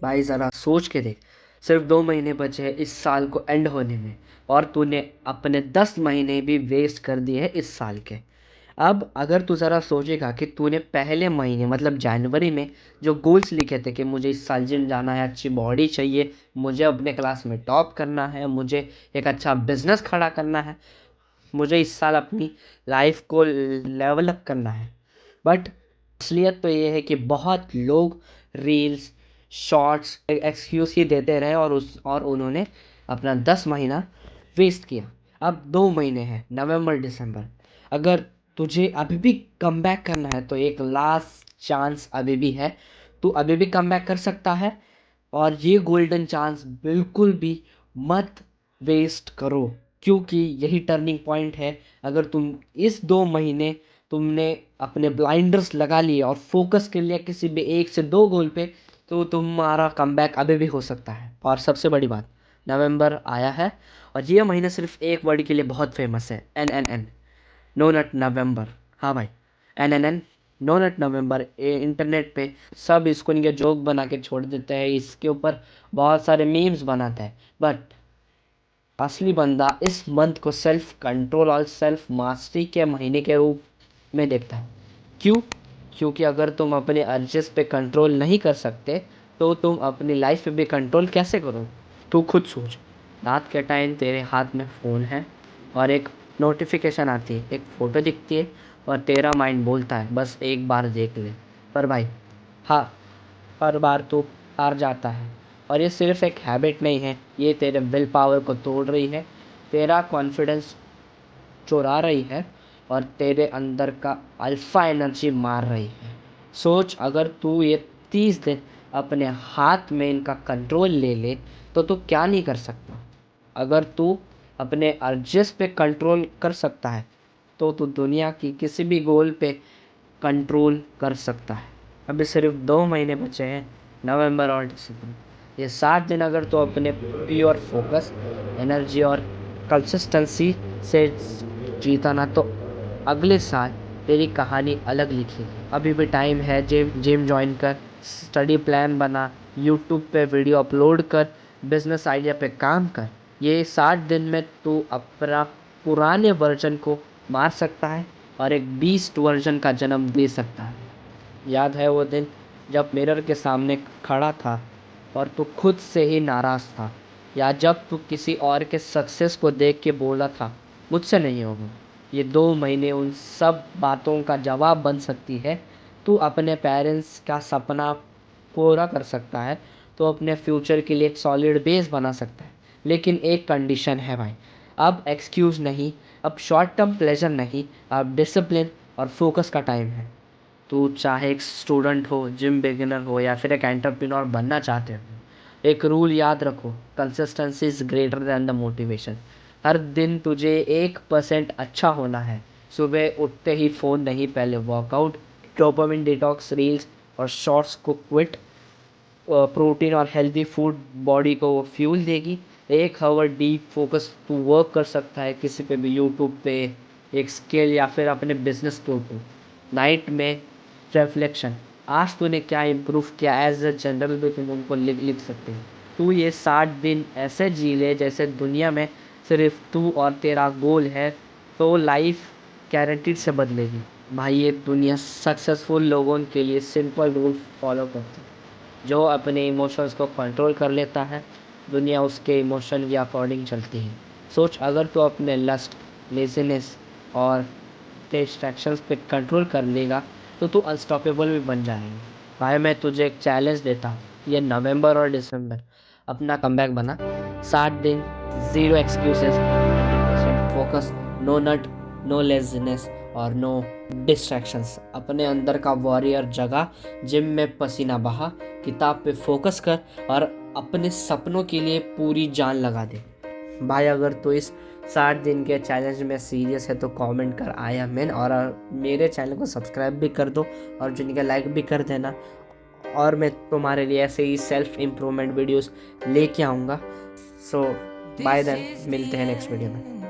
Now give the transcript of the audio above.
भाई ज़रा सोच के देख, सिर्फ 2 महीने बचे हैं इस साल को एंड होने में, और तूने अपने 10 महीने भी वेस्ट कर दिए हैं इस साल के। अब अगर तू ज़रा सोचेगा कि तूने पहले महीने मतलब जनवरी में जो गोल्स लिखे थे कि मुझे इस साल जिम जाना है, अच्छी बॉडी चाहिए, मुझे अपने क्लास में टॉप करना है, मुझे एक अच्छा बिजनेस खड़ा करना है, मुझे इस साल अपनी लाइफ को लेवल अप करना है। बट असलियत तो ये है कि बहुत लोग रील्स, शॉर्ट्स, एक्सक्यूज़ ही देते रहे और उन्होंने अपना 10 महीना वेस्ट किया। अब 2 महीने हैं, नवंबर दिसंबर। अगर तुझे अभी भी कम बैक करना है तो एक लास्ट चांस अभी भी है। तू अभी भी कम बैक कर सकता है, और ये गोल्डन चांस बिल्कुल भी मत वेस्ट करो, क्योंकि यही टर्निंग पॉइंट है। अगर तुम इस 2 महीने तुमने अपने ब्लाइंडर्स लगा लिए और फोकस कर लिया किसी भी 1 से 2 गोल पे, तो तुम्हारा कमबैक अभी भी हो सकता है। और सबसे बड़ी बात, नवंबर आया है और ये महीना सिर्फ एक वर्ड के लिए बहुत फेमस है, एन एन एन, नो नट नवंबर। हाँ भाई, एन एन एन, नो नट नवंबर। इंटरनेट पे सब इसको इनके जोक बना के छोड़ देते हैं, इसके ऊपर बहुत सारे मीम्स बनाते हैं, बट असली बंदा इस मंथ को सेल्फ कंट्रोल और सेल्फ मास्टरी के महीने के रूप में देखता है। क्यों? क्योंकि अगर तुम अपने अर्जेस पे कंट्रोल नहीं कर सकते तो तुम अपनी लाइफ पे भी कंट्रोल कैसे करो? तू खुद सोच। रात के टाइम तेरे हाथ में फ़ोन है और एक नोटिफिकेशन आती है, एक फ़ोटो दिखती है, और तेरा माइंड बोलता है बस एक बार देख ले। पर भाई, हाँ, हर बार तो हार जाता है। और ये सिर्फ एक हैबिट नहीं है, ये तेरे विल पावर को तोड़ रही है, तेरा कॉन्फिडेंस चुरा रही है, और तेरे अंदर का अल्फ़ा एनर्जी मार रही है। सोच, अगर तू ये 30 दिन अपने हाथ में इनका कंट्रोल ले ले तो तू क्या नहीं कर सकता। अगर तू अपने अर्जेस पे कंट्रोल कर सकता है तो तू दुनिया की किसी भी गोल पे कंट्रोल कर सकता है। अभी सिर्फ 2 महीने बचे हैं, नवंबर और दिसंबर। ये 60 दिन अगर तू अपने प्योर फोकस, एनर्जी और कंसिस्टेंसी से जीता ना, तो अगले साल तेरी कहानी अलग लिखेगी। अभी भी टाइम है, जिम जिम ज्वाइन कर, स्टडी प्लान बना, यूट्यूब पे वीडियो अपलोड कर, बिजनेस आइडिया पे काम कर। ये 60 दिन में तू अपना पुराने वर्जन को मार सकता है और एक बीस्ट वर्जन का जन्म दे सकता है। याद है वो दिन जब मिरर के सामने खड़ा था और तू खुद से ही नाराज़ था, या जब तू किसी और के सक्सेस को देख के बोला था मुझसे नहीं होगा? ये 2 महीने उन सब बातों का जवाब बन सकती है। तू अपने पेरेंट्स का सपना पूरा कर सकता है, तो अपने फ्यूचर के लिए एक सॉलिड बेस बना सकता है। लेकिन एक कंडीशन है भाई, अब एक्सक्यूज़ नहीं, अब शॉर्ट टर्म प्लेजर नहीं, अब डिसिप्लिन और फोकस का टाइम है। तू चाहे एक स्टूडेंट हो, जिम बिगिनर हो, या फिर एक एंटरप्रेन्योर बनना चाहते हो, एक रूल याद रखो, consistency is greater than the motivation. हर दिन तुझे 1% अच्छा होना है। सुबह उठते ही फ़ोन नहीं, पहले वर्कआउट, डोपामिन डिटॉक्स, रील्स और शॉर्ट्स को क्विट। प्रोटीन और हेल्दी फूड बॉडी को वो फ्यूल देगी। 1 आवर डीप फोकस तू वर्क कर सकता है किसी पे भी, यूट्यूब पे, एक स्किल या फिर अपने बिजनेस के ऊपर। नाइट में रिफ्लेक्शन, आज तूने क्या इम्प्रूव किया, एज अ जनरल भी तुम उनको लिख सकते हो। तू ये 60 दिन ऐसे जी ले जैसे दुनिया में सिर्फ तू और तेरा गोल है, तो लाइफ गारंटीड से बदलेगी। भाई, ये दुनिया सक्सेसफुल लोगों के लिए सिंपल रूल फॉलो करती है। जो अपने इमोशंस को कंट्रोल कर लेता है, दुनिया उसके इमोशन के अकॉर्डिंग चलती है। सोच, अगर तू अपने लस्ट, लेज़ीनेस और डिस्ट्रैक्शंस पे कंट्रोल कर लेगा तो तू अनस्टॉपेबल भी बन जाएगा। भाई, मैं तुझे एक चैलेंज देता हूँ, ये नवंबर और दिसंबर अपना कमबैक बना। 60 दिन, ज़ीरो एक्सक्यूजेस, फोकस, नो नट, नो लेजीनेस और नो डिस्ट्रैक्शंस। अपने अंदर का वॉरियर जगा, जिम में पसीना बहा, किताब पे फोकस कर और अपने सपनों के लिए पूरी जान लगा दे। भाई, अगर तू इस 60 दिन के चैलेंज में सीरियस है तो कमेंट कर आई एम इन, और मेरे चैनल को सब्सक्राइब भी कर दो और जिनके लाइक भी कर देना। और मैं तुम्हारे लिए ऐसे ही सेल्फ इम्प्रूवमेंट वीडियोस लेके आऊँगा। सो बाय देन, मिलते हैं नेक्स्ट वीडियो में।